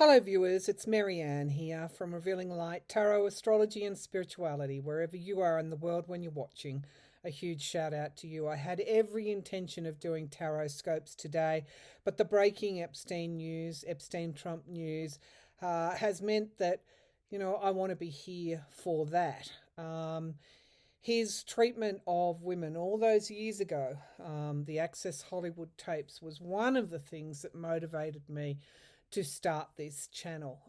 Hello viewers, it's Maryann here from Revealing Light, Tarot, Astrology and Spirituality. Wherever you are in the world when you're watching, a huge shout out to you. I had every intention of doing tarot scopes today, but the breaking Epstein news, Epstein-Trump news, has meant that, I want to be here for that. His treatment of women all those years ago, the Access Hollywood tapes, was one of the things that motivated me to start this channel,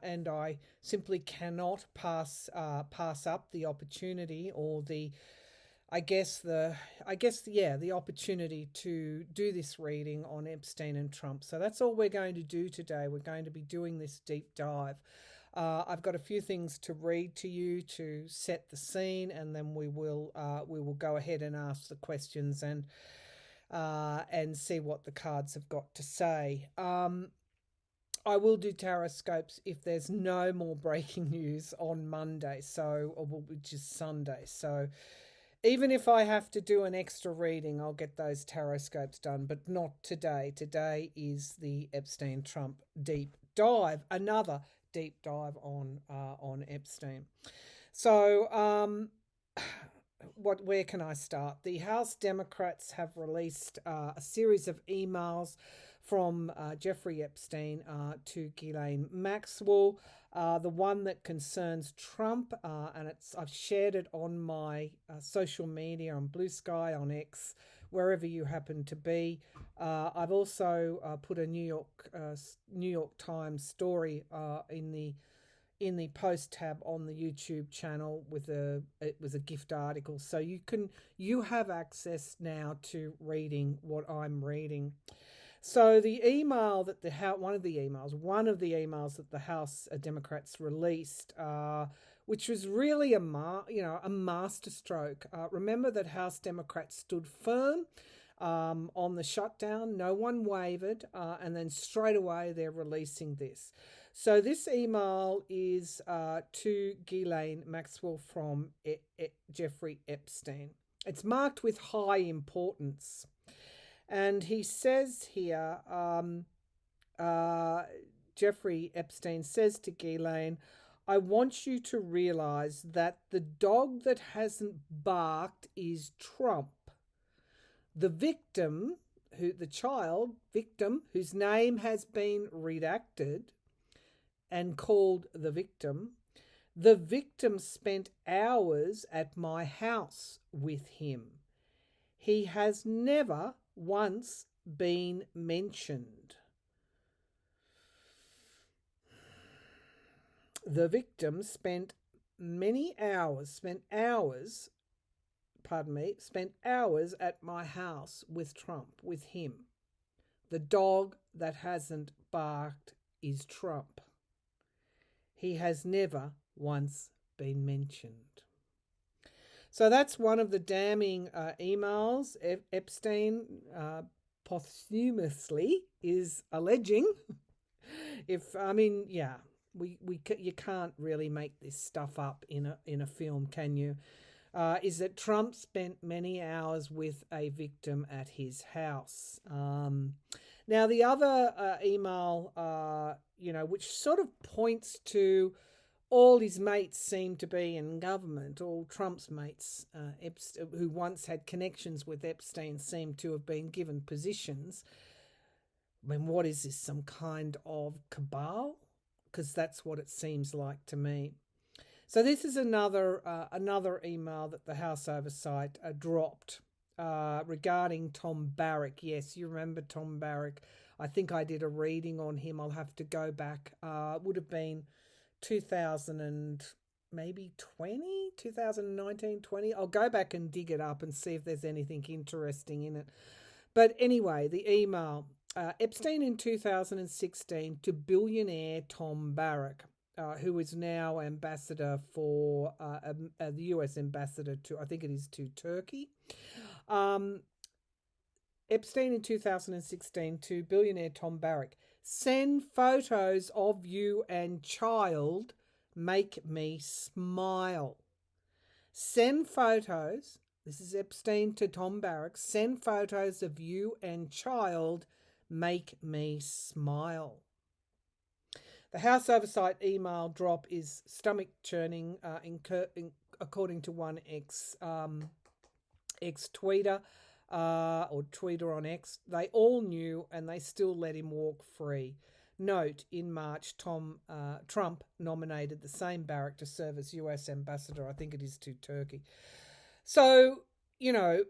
and I simply cannot pass up the opportunity, or the opportunity to do this reading on Epstein and Trump. So that's all we're going to do today. We're going to be doing this deep dive. I've got a few things to read to you to set the scene, and then we will go ahead and ask the questions and see what the cards have got to say. I will do tarot scopes if there's no more breaking news on Monday, which is Sunday. So even if I have to do an extra reading, I'll get those tarot scopes done, but not today. Today is the Epstein-Trump deep dive, another deep dive on Epstein. So where can I start? The House Democrats have released a series of emails from Jeffrey Epstein to Ghislaine Maxwell. The one that concerns Trump, and I've shared it on my social media, on Blue Sky, on X, wherever you happen to be. I've also put a New York Times story in the post tab on the YouTube channel it was a gift article, so you have access now to reading what I'm reading. So the email that one of the emails that the House Democrats released, which was really a masterstroke. Remember that House Democrats stood firm on the shutdown. No one wavered, and then straight away they're releasing this. So this email is to Ghislaine Maxwell from Jeffrey Epstein. It's marked with high importance. And he says here, Jeffrey Epstein says to Ghislaine, I want you to realize that the dog that hasn't barked is Trump. The victim, whose name has been redacted and called the victim spent hours at my house with him. He has never once been mentioned. The victim spent hours at my house with Trump, with him. The dog that hasn't barked is Trump. He has never once been mentioned. So that's one of the damning emails. Epstein posthumously is alleging. You can't really make this stuff up in a film, can you? Is that Trump spent many hours with a victim at his house. Now the other email, which sort of points to all his mates seem to be in government. All Trump's mates, who once had connections with Epstein, seem to have been given positions. I mean, what is this, some kind of cabal? Because that's what it seems like to me. So this is another email that the House Oversight dropped regarding Tom Barrack. Yes, you remember Tom Barrack. I think I did a reading on him. I'll have to go back. Would have been 2019, 20. I'll go back and dig it up and see if there's anything interesting in it. But anyway, the email, Epstein in 2016 to billionaire Tom Barrack, who is now ambassador for the US ambassador to, I think it is to Turkey. Epstein in 2016 to billionaire Tom Barrack. Send photos of you and child, make me smile. Send photos, this is Epstein to Tom Barrack, send photos of you and child, make me smile. The House Oversight email drop is stomach churning, according to one ex-tweeter or tweeter on X. They all knew and they still let him walk free. Note, in March, Trump nominated the same Barrack to serve as US ambassador, I think it is, to Turkey. So, you know,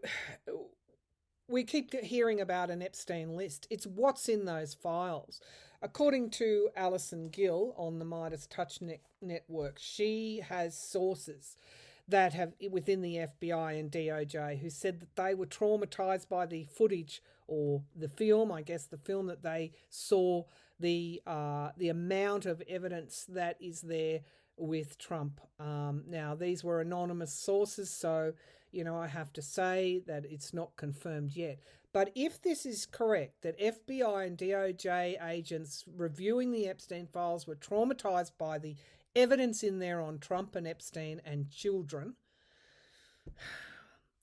we keep hearing about an Epstein list. It's what's in those files. According to Alison Gill on the Midas Touch Network, she has sources that have within the FBI and DOJ who said that they were traumatized by the footage or the film, I guess the film that they saw, the amount of evidence that is there with Trump. Now, these were anonymous sources, so, you know, I have to say that it's not confirmed yet. But if this is correct, that FBI and DOJ agents reviewing the Epstein files were traumatized by the evidence in there on Trump and Epstein and children,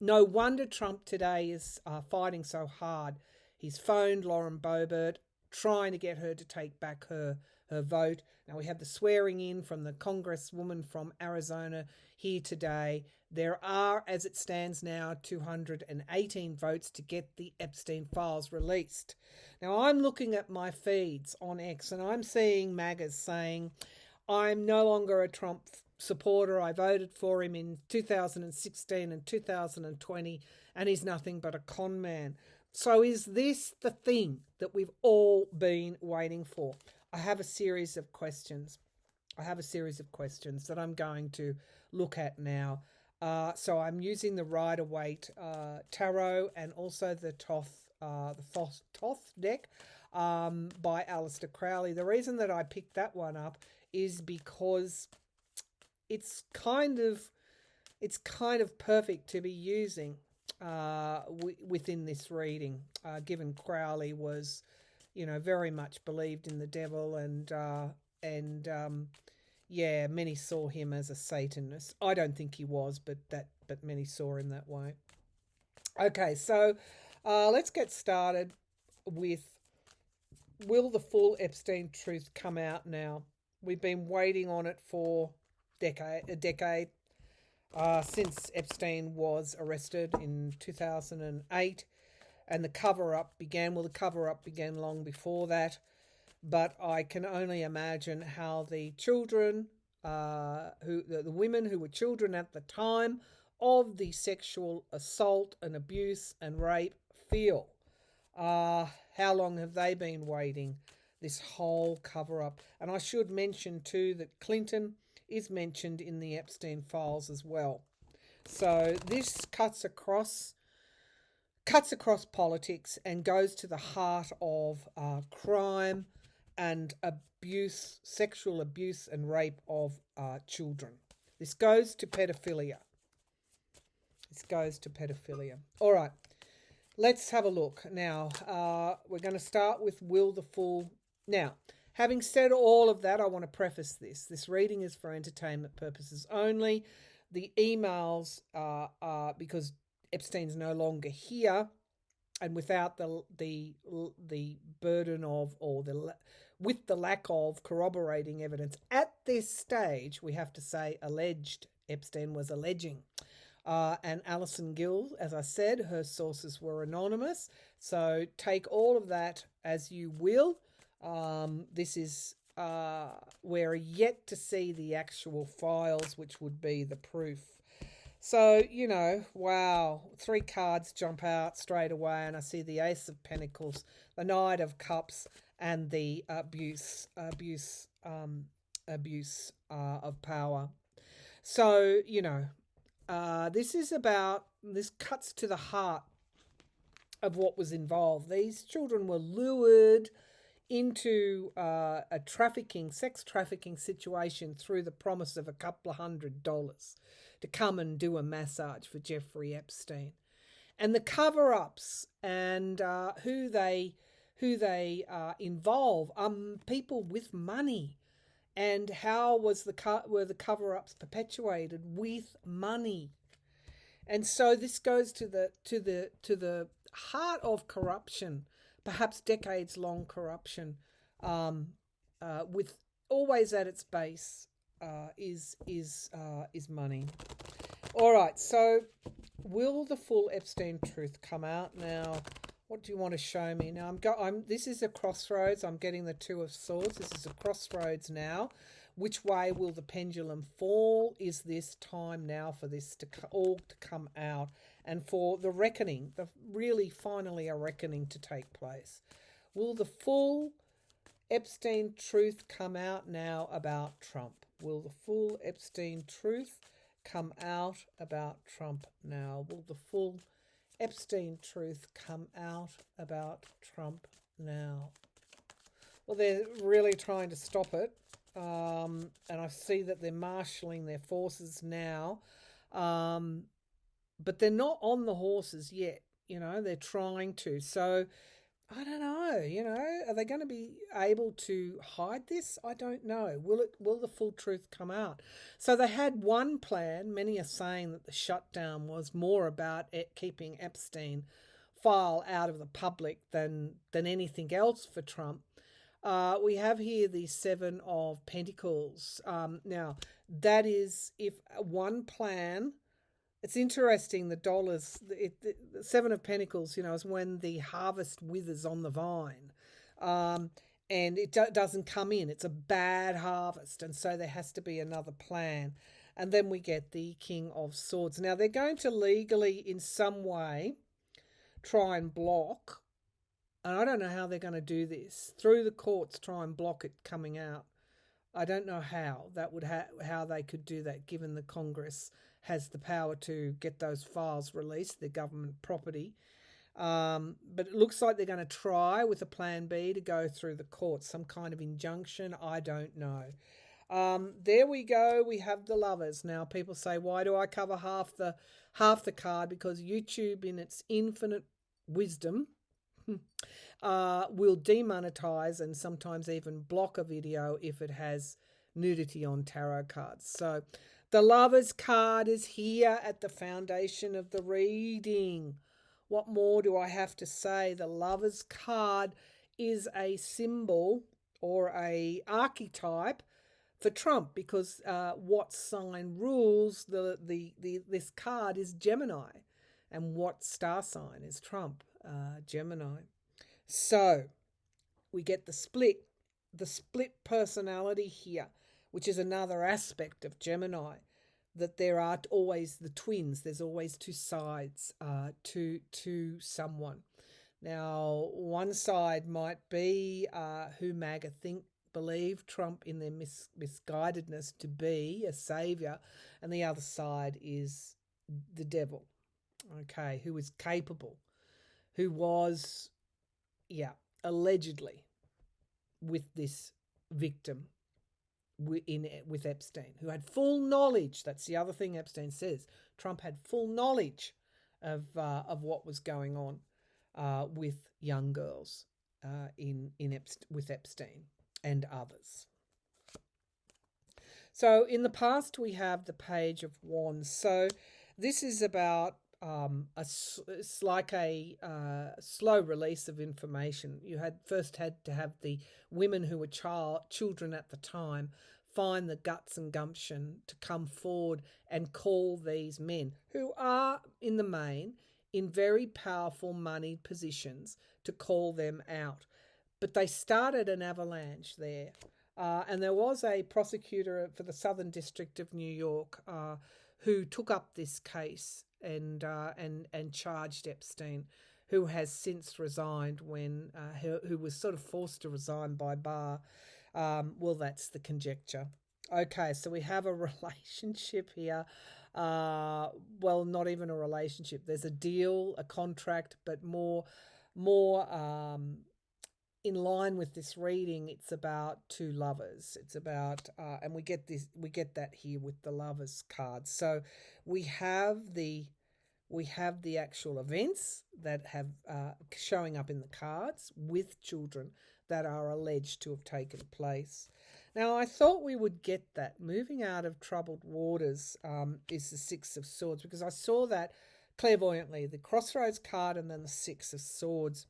no wonder Trump today is fighting so hard. He's phoned Lauren Boebert, trying to get her to take back her vote. Now, we have the swearing in from the congresswoman from Arizona here today. There are, as it stands now, 218 votes to get the Epstein files released. Now, I'm looking at my feeds on X and I'm seeing MAGAs saying, I'm no longer a Trump supporter. I voted for him in 2016 and 2020, and he's nothing but a con man. So is this the thing that we've all been waiting for? I have a series of questions. That I'm going to look at now. So I'm using the Rider-Waite Tarot and also the Thoth deck by Aleister Crowley. The reason that I picked that one up is because it's kind of perfect to be using within this reading, given Crowley was, you know, very much believed in the devil and many saw him as a Satanist. I don't think he was, but many saw him that way. Okay, so let's get started with, will the full Epstein truth come out now? We've been waiting on it for a decade since Epstein was arrested in 2008, and the cover-up began. Well, the cover-up began long before that, but I can only imagine how the children, the women who were children at the time of the sexual assault and abuse and rape feel. How long have they been waiting? This whole cover-up. And I should mention too that Clinton is mentioned in the Epstein files as well. So this cuts across politics and goes to the heart of crime and abuse, sexual abuse and rape of children. This goes to pedophilia. All right, let's have a look. Now, we're going to start with will the full... Now, having said all of that, I want to preface this. This reading is for entertainment purposes only. The emails are because Epstein's no longer here, and without the burden of, or with the lack of corroborating evidence at this stage, we have to say alleged. Epstein was alleging. And Alison Gill, as I said, her sources were anonymous. So take all of that as you will. This is, we're yet to see the actual files, which would be the proof. So, you know, wow, 3 cards jump out straight away, and I see the Ace of Pentacles, the Knight of Cups, and the abuse of power. So, you know, this cuts to the heart of what was involved. These children were lured into a sex trafficking situation through the promise of a couple of $100 to come and do a massage for Jeffrey Epstein. And the cover-ups and who they involve people with money. And how were the cover-ups perpetuated? With money. And so this goes to the heart of corruption, perhaps decades-long corruption, with always at its base is money. All right, so will the full Epstein truth come out now? What do you want to show me now? This is a crossroads. I'm getting the Two of Swords. This is a crossroads now. Which way will the pendulum fall? Is this time now for this all to come out and for the reckoning, finally a reckoning to take place? Will the full Epstein truth come out now about Trump? Will the full Epstein truth come out about Trump now? Will the full Epstein truth come out about Trump now? Well, they're really trying to stop it. And I see that they're marshalling their forces now. But they're not on the horses yet. They're trying to. So I don't know, are they going to be able to hide this? I don't know. Will the full truth come out? So they had one plan. Many are saying that the shutdown was more about keeping Epstein file out of the public than anything else for Trump. We have here the Seven of Pentacles. Now, that is if one plan. It's interesting, the dollars, the Seven of Pentacles, is when the harvest withers on the vine. And it doesn't come in. It's a bad harvest. And so there has to be another plan. And then we get the King of Swords. Now, they're going to legally, in some way, try and block. And I don't know how they're going to do this. Through the courts, try and block it coming out. I don't know how how they could do that, given the Congress has the power to get those files released, their government property. But it looks like they're going to try with a plan B to go through the courts, some kind of injunction. I don't know. There we go. We have the Lovers. Now, people say, why do I cover half the card? Because YouTube, in its infinite wisdom, will demonetize and sometimes even block a video if it has nudity on tarot cards. So the Lovers card is here at the foundation of the reading. What more do I have to say? The Lovers card is a symbol or a archetype for Trump, because what sign rules this card is Gemini, and what star sign is Trump? Gemini. So we get the split personality here, which is another aspect of Gemini, that there are always the twins. There's always two sides to someone. Now, one side might be who MAGA believe Trump in their misguidedness to be a savior, and the other side is the devil, okay, who is capable, who was, allegedly with this victim with Epstein, who had full knowledge. That's the other thing Epstein says. Trump had full knowledge of what was going on with young girls with Epstein and others. So in the past, we have the Page of Wands. So this is about it's like a slow release of information. You first had to have the women who were children at the time find the guts and gumption to come forward and call these men, who are in the main in very powerful moneyed positions, to call them out. But they started an avalanche there. And there was a prosecutor for the Southern District of New York who took up this case and charged Epstein, who has since resigned who was sort of forced to resign by Barr. Well, that's the conjecture. Okay, so we have a relationship here. Well, not even a relationship. There's a deal, a contract, but more in line with this reading, it's about two lovers. It's about, and we get that here with the Lovers card. So we have the actual events that have showing up in the cards with children that are alleged to have taken place. Now, I thought we would get that. Moving out of troubled waters is the Six of Swords, because I saw that clairvoyantly, the Crossroads card and then the Six of Swords.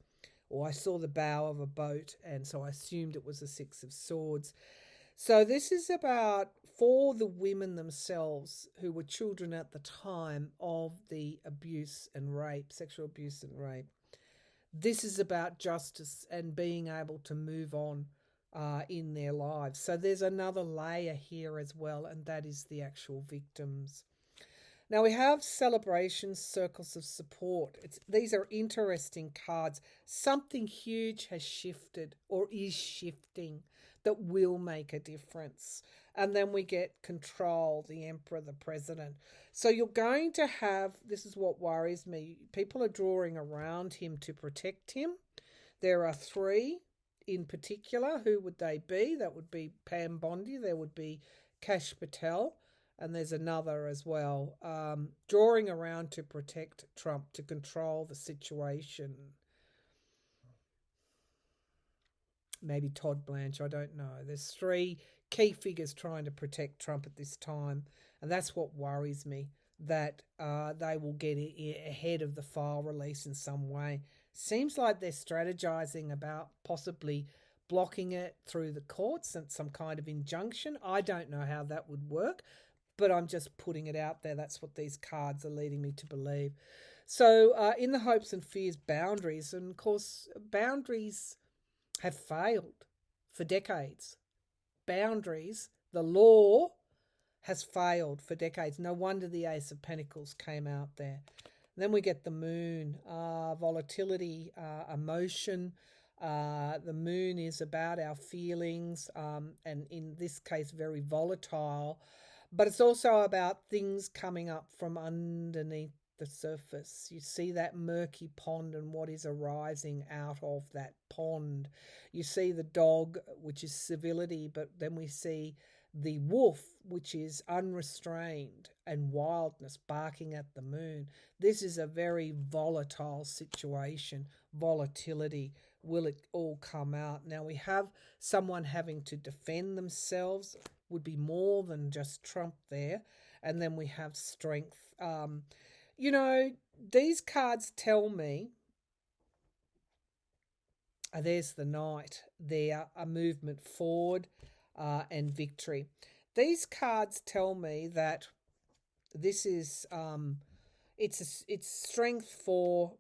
Or I saw the bow of a boat, and so I assumed it was the Six of Swords. So this is about for the women themselves who were children at the time of the abuse and rape, sexual abuse and rape. This is about justice and being able to move on in their lives. So there's another layer here as well, and that is the actual victims. Now we have celebrations, circles of support. These are interesting cards. Something huge has shifted or is shifting that will make a difference. And then we get control, the emperor, the president. So you're going to have, this is what worries me, people are drawing around him to protect him. There are 3 in particular. Who would they be? That would be Pam Bondi. There would be Kash Patel. And there's another as well, drawing around to protect Trump, to control the situation. Maybe Todd Blanche, I don't know. There's 3 key figures trying to protect Trump at this time. And that's what worries me, that they will get ahead of the file release in some way. Seems like they're strategizing about possibly blocking it through the courts and some kind of injunction. I don't know how that would work, but I'm just putting it out there. That's what these cards are leading me to believe. So in the hopes and fears, boundaries. And of course, boundaries have failed for decades. Boundaries, the law has failed for decades. No wonder the Ace of Pentacles came out there. And then we get the moon, volatility, emotion. The moon is about our feelings, and in this case, very volatile. But it's also about things coming up from underneath the surface. You see that murky pond and what is arising out of that pond. You see the dog, which is civility, but then we see the wolf, which is unrestrained and wildness, barking at the moon. This is a very volatile situation. Volatility. Will it all come out? Now we have someone having to defend themselves. Would be more than just Trump there. And then we have strength. These cards tell me, there's the Knight there, a movement forward and victory. These cards tell me that this is, it's strength for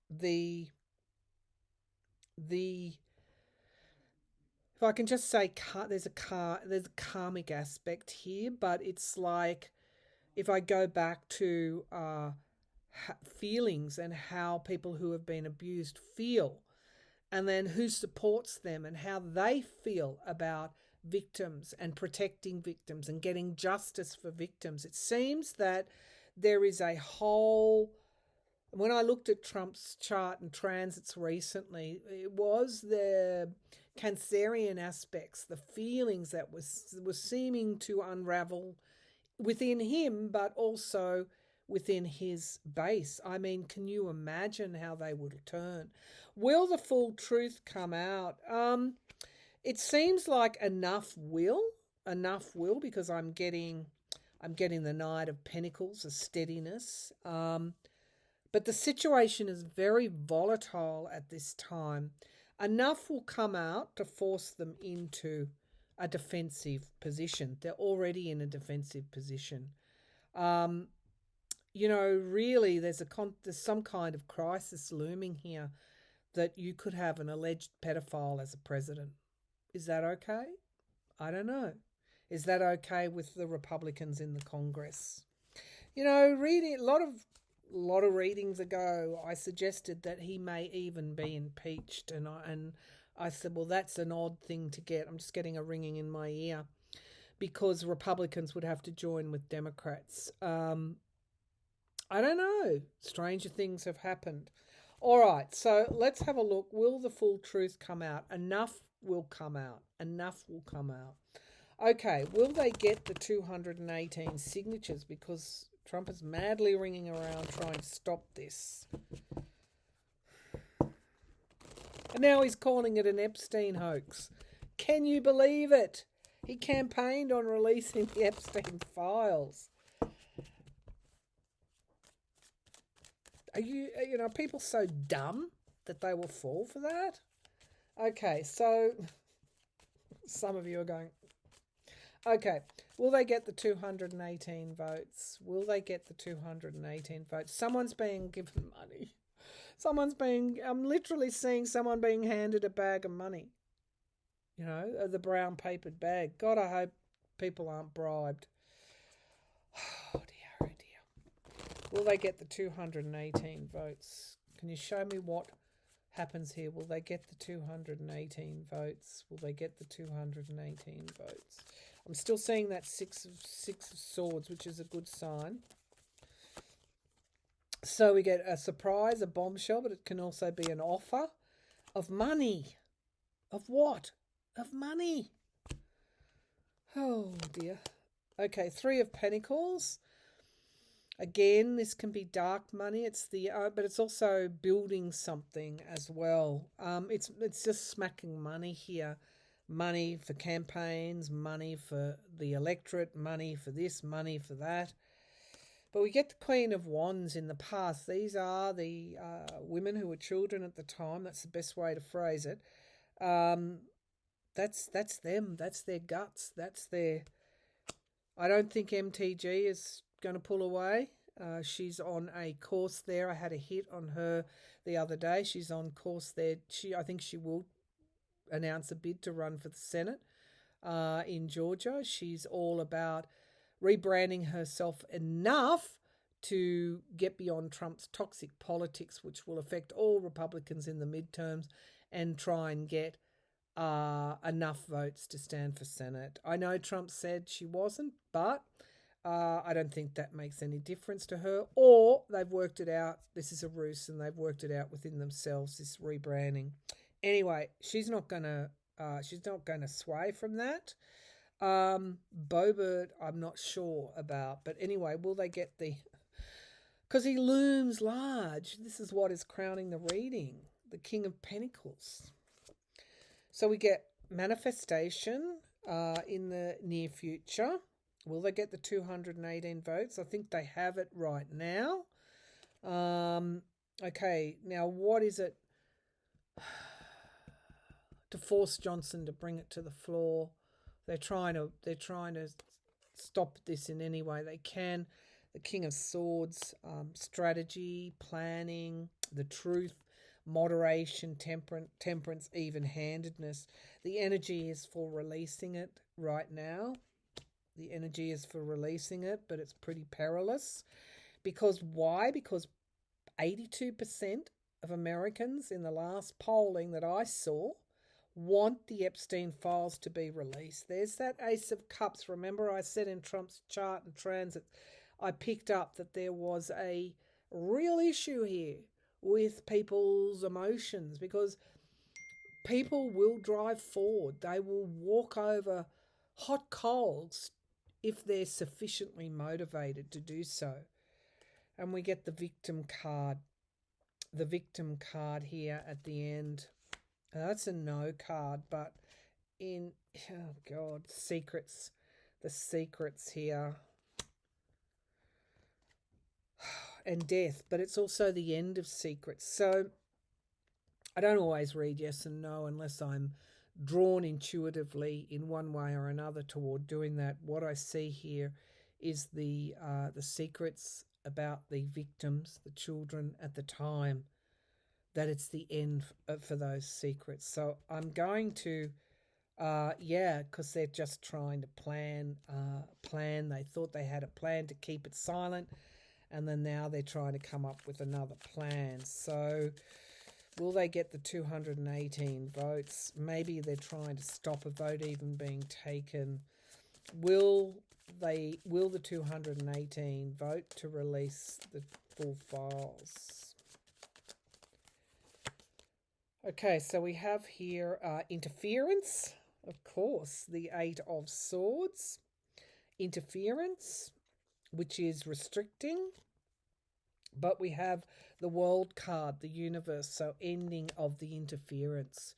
the if I can just say, there's a karmic aspect here, but it's like if I go back to feelings and how people who have been abused feel, and then who supports them and how they feel about victims and protecting victims and getting justice for victims. It seems that there is a whole... When I looked at Trump's chart and transits recently, it was the Cancerian aspects, the feelings that were seeming to unravel within him, but also within his base. I mean, can you imagine how they would turn? Will the full truth come out? It seems like enough will, because I'm getting the Knight of Pentacles, a steadiness. But the situation is very volatile at this time. Enough will come out to force them into a defensive position. They're already in a defensive position. Really, there's some kind of crisis looming here that you could have an alleged pedophile as a president. Is that okay? I don't know. Is that okay with the Republicans in the Congress? Reading a lot of readings ago, I suggested that he may even be impeached, and I said, well, that's an odd thing to get. I'm just getting a ringing in my ear, because Republicans would have to join with Democrats. I don't know. Stranger things have happened. All right, so let's have a look. Will the full truth come out? Enough will come out. Enough will come out. Okay, will they get the 218 signatures? Because Trump is madly ringing around trying to stop this. And now he's calling it an Epstein hoax. Can you believe it? He campaigned on releasing the Epstein files. Are people so dumb that they will fall for that? Okay, so some of you are going, Okay. Will they get the 218 votes? Will they get the 218 votes? Someone's being given money. I'm literally seeing someone being handed a bag of money. You know, the brown papered bag. God, I hope people aren't bribed. Oh dear, oh dear. Will they get the 218 votes? Can you show me what happens here? Will they get the 218 votes? Will they get the 218 votes? I'm still seeing that six of swords, which is a good sign. So we get a surprise, a bombshell, but it can also be an offer of money. Of what? Of money. Oh dear. Okay, 3 of Pentacles. Again, this can be dark money. It's the but it's also building something as well. It's just smacking money here. Money for campaigns, money for the electorate, money for this, money for that. But we get the Queen of Wands in the past. These are the women who were children at the time. That's the best way to phrase it. That's them. That's their guts. That's their... I don't think MTG is going to pull away. She's on a course there. I had a hit on her the other day. She's on course there. I think she will announce a bid to run for the Senate in Georgia. She's all about rebranding herself enough to get beyond Trump's toxic politics, which will affect all Republicans in the midterms, and try and get enough votes to stand for Senate. I know Trump said she wasn't, but I don't think that makes any difference to her, or they've worked it out. This is a ruse, and they've worked it out within themselves, this rebranding. Anyway, she's not gonna sway from that. Boebert, I'm not sure about, but anyway, will they get the... Because he looms large. This is what is crowning the reading, the King of Pentacles. So we get manifestation in the near future. Will they get the 218 votes? I think they have it right now. Okay, now what is it to force Johnson to bring it to the floor? They're trying to stop this in any way they can. The King of Swords, strategy, planning, the truth, moderation, temperance, even-handedness. The energy is for releasing it right now. The energy is for releasing it, but it's pretty perilous. Because why? Because 82% of Americans in the last polling that I saw want the Epstein files to be released. There's that Ace of Cups. Remember I said in Trump's chart and transit, I picked up that there was a real issue here with people's emotions, because people will drive forward. They will walk over hot coals if they're sufficiently motivated to do so. And we get the victim card. The victim card here at the end. That's a no card, but in, oh God, secrets. The secrets here. And death, but it's also the end of secrets. So I don't always read yes and no unless I'm drawn intuitively in one way or another toward doing that. What I see here is the secrets about the victims, the children at the time, that it's the end for those secrets. So I'm going to, because they're just trying to plan. They thought they had a plan to keep it silent, and then now they're trying to come up with another plan. So will they get the 218 votes? Maybe they're trying to stop a vote even being taken. Will the 218 vote to release the full files? Okay, so we have here interference, of course, the 8 of Swords. Interference, which is restricting. But we have the World card, the universe, so ending of the interference.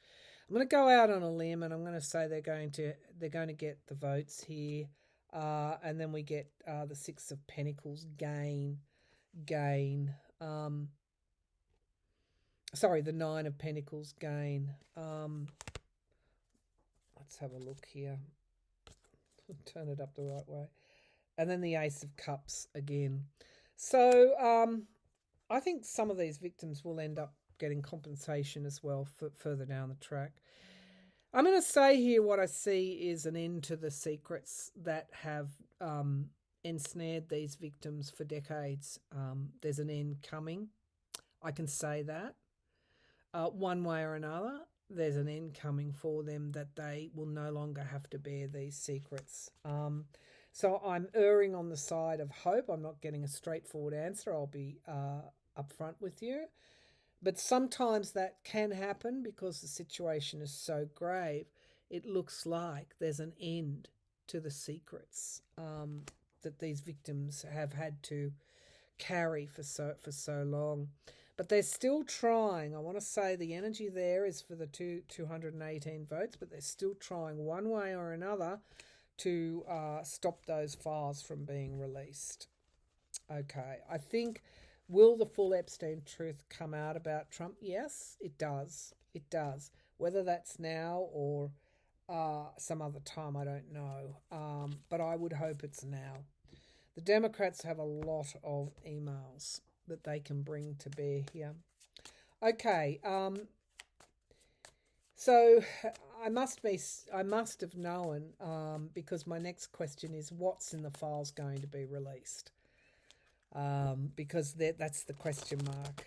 I'm going to go out on a limb and I'm going to say they're going to get the votes here. And then we get the 6 of Pentacles, gain. Sorry, the 9 of Pentacles, gain. Let's have a look here. Turn it up the right way. And then the Ace of Cups again. So I think some of these victims will end up getting compensation as well further down the track. I'm going to say here what I see is an end to the secrets that have ensnared these victims for decades. There's an end coming. I can say that. One way or another, there's an end coming for them that they will no longer have to bear these secrets. So I'm erring on the side of hope. I'm not getting a straightforward answer. I'll be upfront with you. But sometimes that can happen because the situation is so grave. It looks like there's an end to the secrets that these victims have had to carry for so long. But they're still trying. I want to say the energy there is for the 218 votes, but they're still trying one way or another to stop those files from being released. Okay, I think, will the full Epstein truth come out about Trump? Yes, it does. It does. Whether that's now or some other time, I don't know. But I would hope it's now. The Democrats have a lot of emails that they can bring to bear here. Okay, so I must have known because my next question is, what's in the files going to be released? Because that's the question mark.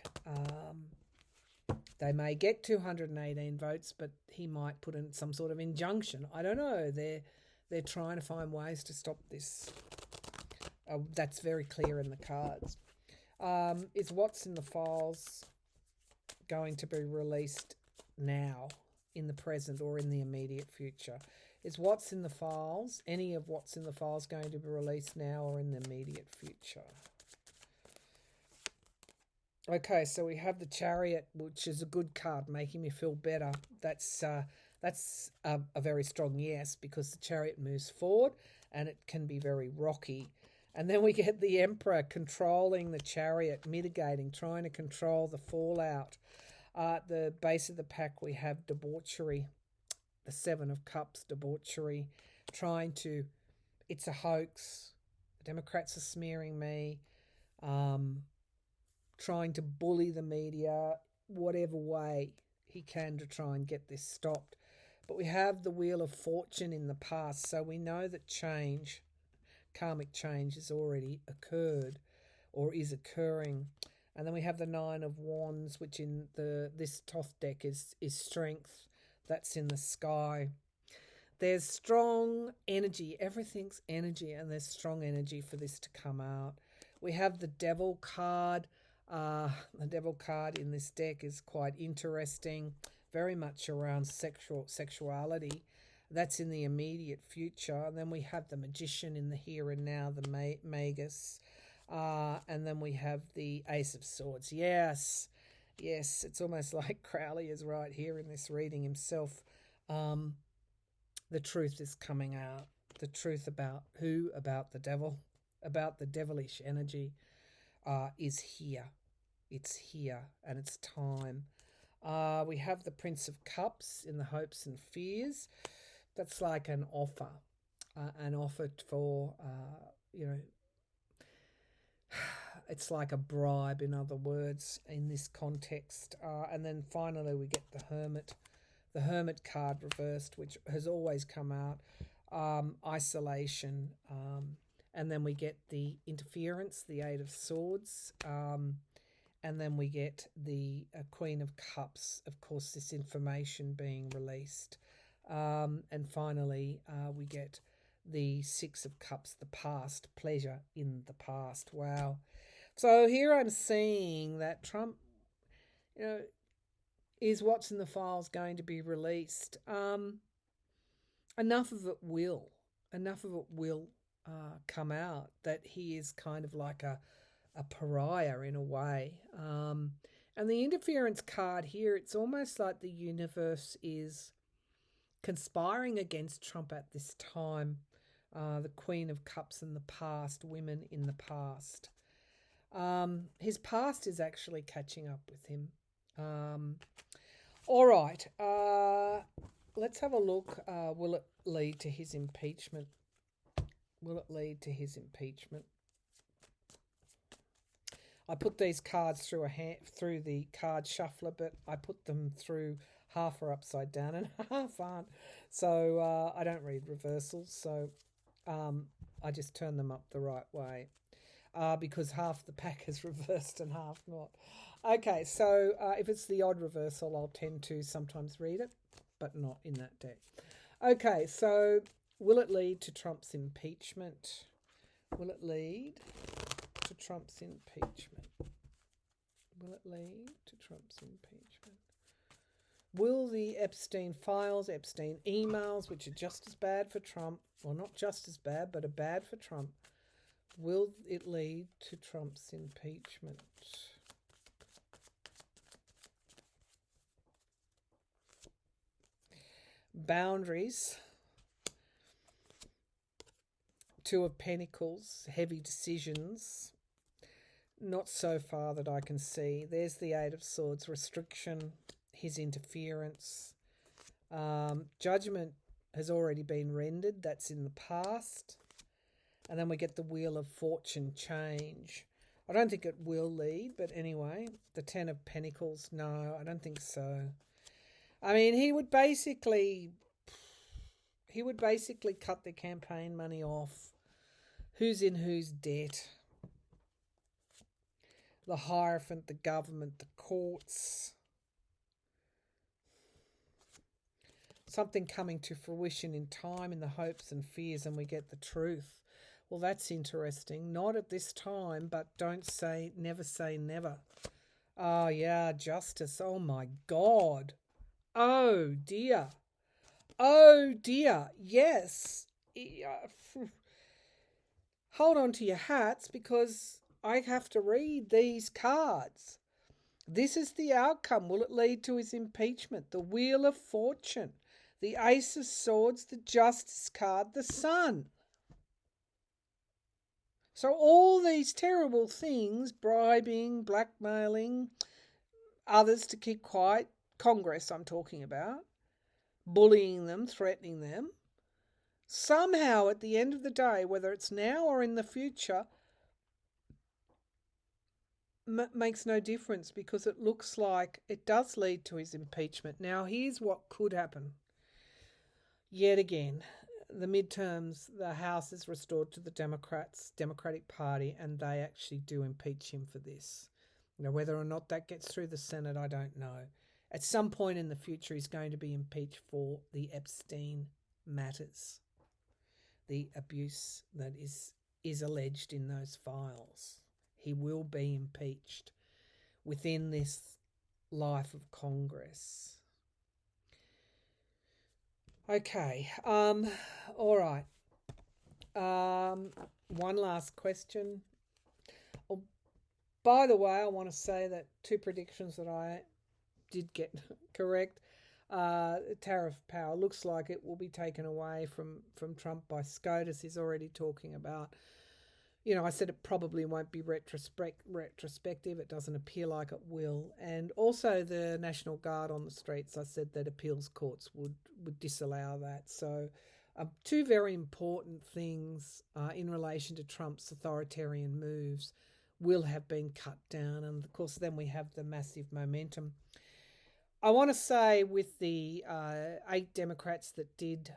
They may get 218 votes, but he might put in some sort of injunction. I don't know. They're trying to find ways to stop this. That's very clear in the cards. Is what's in the files going to be released now, in the present, or in the immediate future? Is what's in the files, any of what's in the files, going to be released now or in the immediate future? Okay, so we have the Chariot, which is a good card, making me feel better. That's a very strong yes, because the Chariot moves forward and it can be very rocky. And then we get the Emperor controlling the Chariot, mitigating, trying to control the fallout. At the base of the pack, we have debauchery, the Seven of Cups, debauchery, it's a hoax. The Democrats are smearing me. Trying to bully the media, whatever way he can to try and get this stopped. But we have the Wheel of Fortune in the past, so we know that change, karmic change, has already occurred or is occurring. And then we have the Nine of Wands, which in this Thoth deck is strength. That's in the sky. There's strong energy. Everything's energy, and there's strong energy for this to come out. We have the Devil card. The Devil card in this deck is quite interesting, very much around sexuality. That's in the immediate future. And then we have the Magician in the here and now, the Magus. And then we have the Ace of Swords. Yes, it's almost like Crowley is right here in this reading himself. The truth is coming out. The truth about who? About the devil, about the devilish energy is here. It's here and it's time. We have the Prince of Cups in the hopes and fears. That's like an offer for, it's like a bribe, in other words, in this context. And then finally we get the Hermit card reversed, which has always come out, isolation. And then we get the interference, the Eight of Swords. And then we get the Queen of Cups, of course, this information being released. And finally, we get the Six of Cups, the past, pleasure in the past. Wow. So here I'm seeing that Trump, is what's in the files going to be released. Enough of it will come out that he is kind of like a pariah in a way. And the interference card here, it's almost like the universe is conspiring against Trump at this time. The Queen of Cups in the past, women in the past. His past is actually catching up with him. All right, let's have a look. Will it lead to his impeachment? Will it lead to his impeachment? I put these cards through through the card shuffler, but I put them through half are upside down and half aren't. So I don't read reversals, so I just turn them up the right way because half the pack is reversed and half not. Okay, so if it's the odd reversal, I'll tend to sometimes read it, but not in that deck. Okay, so will it lead to Trump's impeachment? Will it lead to Trump's impeachment? Will it lead to Trump's impeachment? Will the Epstein files, Epstein emails, which are just as bad for Trump, or not just as bad, but are bad for Trump, will it lead to Trump's impeachment? Boundaries. Two of Pentacles, heavy decisions. Not so far that I can see. There's the Eight of Swords, restriction, his interference. Judgment has already been rendered. That's in the past. And then we get the Wheel of Fortune, change. I don't think it will lead, but anyway. The Ten of Pentacles, no, I don't think so. I mean, he would basically cut the campaign money off. Who's in whose debt? The Hierophant, the government, the courts. Something coming to fruition in time in the hopes and fears, and we get the truth. Well, that's interesting. Not at this time, but don't say never. Oh, yeah, justice. Oh, my God. Oh, dear. Oh, dear. Yes. Hold on to your hats because I have to read these cards. This is the outcome. Will it lead to his impeachment? The Wheel of Fortune, the Ace of Swords, the Justice card, the Sun. So all these terrible things, bribing, blackmailing, others to keep quiet, Congress I'm talking about, bullying them, threatening them, somehow at the end of the day, whether it's now or in the future, makes no difference because it looks like it does lead to his impeachment. Now, here's what could happen. Yet again, the midterms, the House is restored to the Democratic Party, and they actually do impeach him for this. You know, whether or not that gets through the Senate, I don't know. At some point in the future, he's going to be impeached for the Epstein matters, the abuse that is alleged in those files. He will be impeached within this life of Congress. Okay, all right. One last question. Oh, by the way, I want to say that two predictions that I did get correct. Tariff power looks like it will be taken away from Trump by SCOTUS. He's already talking about, you know, I said it probably won't be retrospective. It doesn't appear like it will. And also the National Guard on the streets, I said that appeals courts would disallow that. So two very important things in relation to Trump's authoritarian moves will have been cut down. And of course, then we have the massive momentum. I want to say with the 8 Democrats that did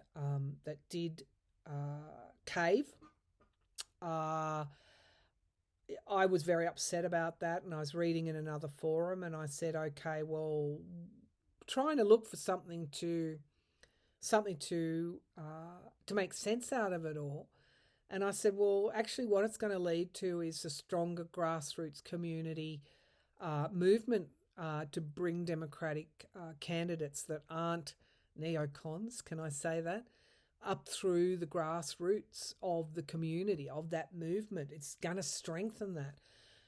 cave, I was very upset about that, and I was reading in another forum, and I said, okay, well, trying to look for something to make sense out of it all. And I said, well, actually what it's going to lead to is a stronger grassroots community movement to bring Democratic candidates that aren't neocons, can I say that, up through the grassroots of the community, of that movement. It's going to strengthen that.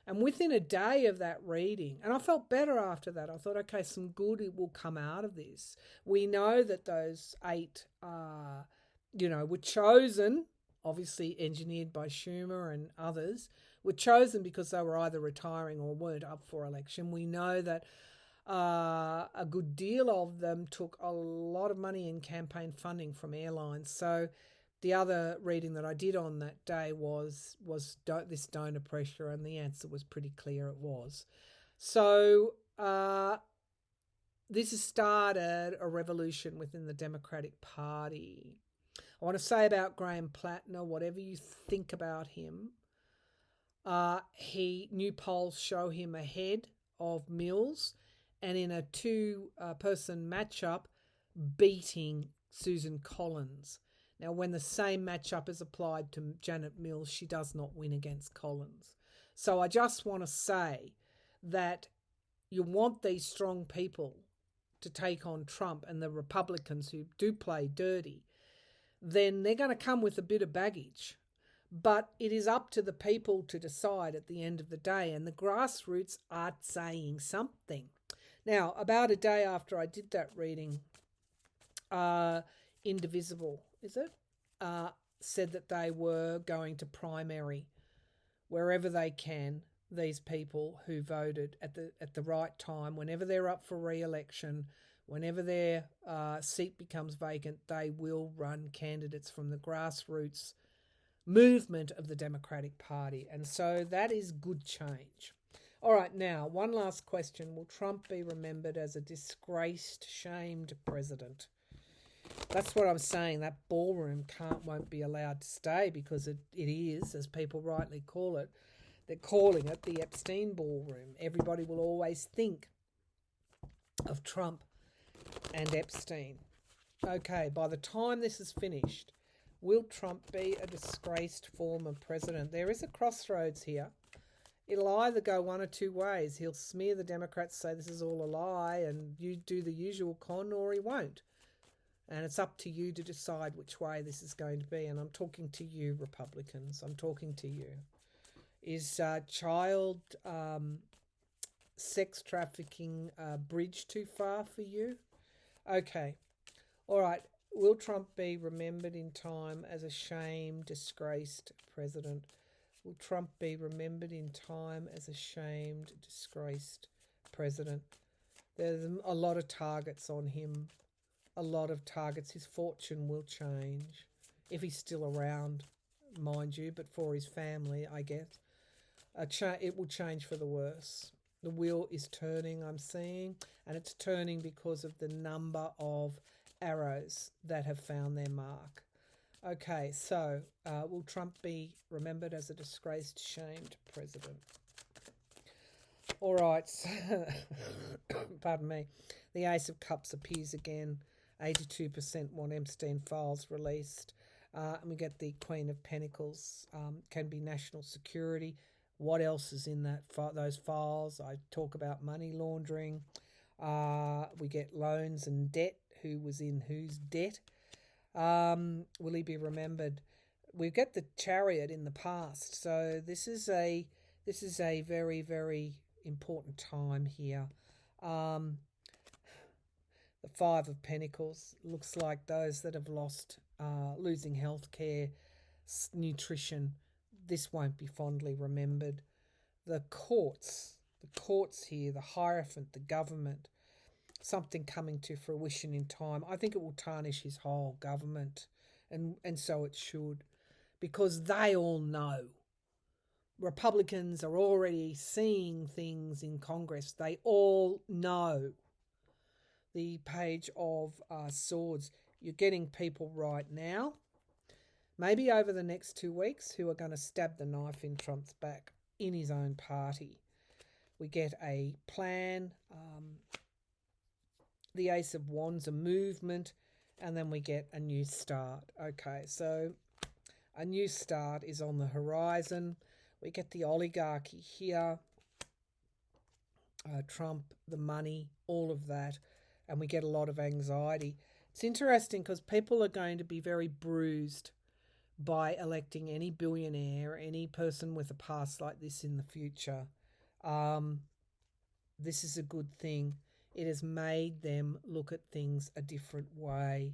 And within a day of that reading, and I felt better after that, I thought, okay, some good will come out of this. We know that those 8, were chosen, obviously engineered by Schumer and others, were chosen because they were either retiring or weren't up for election. We know that a good deal of them took a lot of money in campaign funding from airlines. So the other reading that I did on that day was this donor pressure, and the answer was pretty clear. It was. So this has started a revolution within the Democratic Party. I want to say about Graham Plattner, whatever you think about him, new polls show him ahead of Mills, and in a two-person matchup, beating Susan Collins. Now, when the same matchup is applied to Janet Mills, she does not win against Collins. So I just want to say that you want these strong people to take on Trump, and the Republicans who do play dirty, then they're going to come with a bit of baggage. But it is up to the people to decide at the end of the day, and the grassroots are saying something. Now, about a day after I did that reading, Indivisible, is it? Said that they were going to primary wherever they can, these people who voted at the right time, whenever they're up for re-election, whenever their seat becomes vacant, they will run candidates from the grassroots movement of the Democratic Party. And so that is good change. All right, now, one last question. Will Trump be remembered as a disgraced, shamed president? That's what I'm saying. That ballroom won't be allowed to stay, because it is, as people rightly call it, they're calling it the Epstein ballroom. Everybody will always think of Trump and Epstein. Okay, by the time this is finished, will Trump be a disgraced former president? There is a crossroads here. It'll either go one or two ways. He'll smear the Democrats, say this is all a lie, and you do the usual con, or he won't. And it's up to you to decide which way this is going to be. And I'm talking to you, Republicans. I'm talking to you. Is child sex trafficking bridge too far for you? Okay. All right. Will Trump be remembered in time as a shamed, disgraced president? Will Trump be remembered in time as a shamed, disgraced president? There's a lot of targets on him. A lot of targets. His fortune will change. If he's still around, mind you, but for his family, I guess. It will change for the worse. The wheel is turning, I'm seeing, and it's turning because of the number of arrows that have found their mark. Okay, so will Trump be remembered as a disgraced, shamed president? All right. Pardon me. The Ace of Cups appears again. 82% want Epstein files released. And we get the Queen of Pentacles. Can be national security. What else is in those files? I talk about money laundering. We get loans and debt. Who was in whose debt? Will he be remembered? We get the Chariot in the past. So this is a very, very important time here. The Five of Pentacles looks like those that have lost, losing healthcare, nutrition. This won't be fondly remembered. The courts here, the Hierophant, the government, something coming to fruition in time. I think it will tarnish his whole government, and so it should, because they all know. Republicans are already seeing things in Congress. They all know. The Page of Swords. You're getting people right now, maybe over the next 2 weeks, who are going to stab the knife in Trump's back in his own party. We get a plan, the Ace of Wands, a movement, and then we get a new start. Okay, so a new start is on the horizon. We get the oligarchy here, Trump, the money, all of that, and we get a lot of anxiety. It's interesting because people are going to be very bruised by electing any billionaire, any person with a past like this in the future. This is a good thing. It has made them look at things a different way.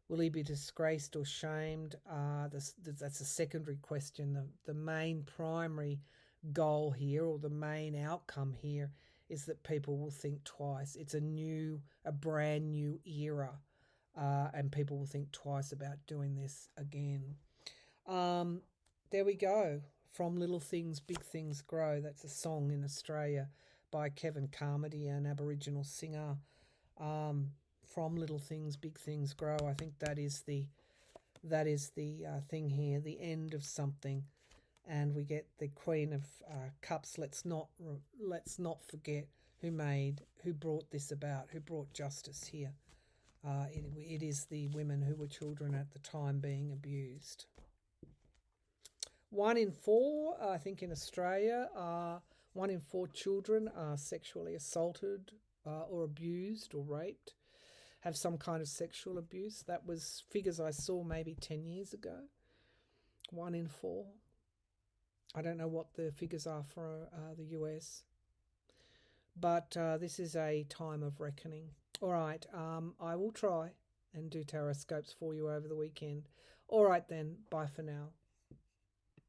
Will he be disgraced or shamed? That's a secondary question. The main primary goal here, or the main outcome here, is that people will think twice. It's a brand new era. and people will think twice about doing this again. There we go. From Little Things, Big Things Grow. That's a song in Australia by Kevin Carmody, an Aboriginal singer. From Little Things, Big Things Grow. I think that is the thing here, the end of something, and we get the Queen of Cups. Let's not forget who brought this about, who brought justice here. It is the women who were children at the time being abused. 1 in 4, I think in Australia, 1 in 4 children are sexually assaulted or abused or raped, have some kind of sexual abuse. That was figures I saw maybe 10 years ago. 1 in 4. I don't know what the figures are for the US. But this is a time of reckoning. All right, I will try and do tarot scopes for you over the weekend. All right then, bye for now.